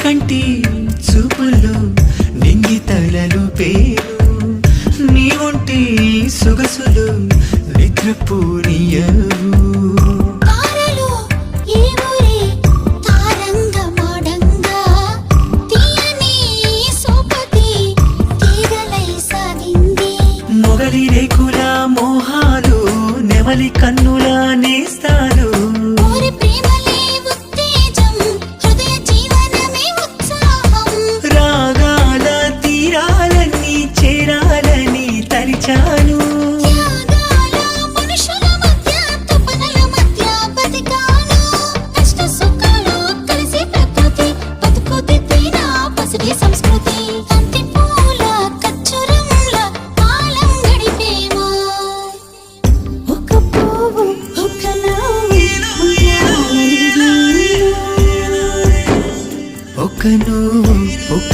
కంటి చూపుల్లో నింగి తలలు పేరు నీ ఒంటి సొగసులు నిద్రపోనియవు మొగలి రేకుల మోహాలు నెమలి కన్నుల నేస్తాలు రాగాల తీరాలన్నీ చేరాలని తలిచాను ఒక్క నువ్వు ఒక్క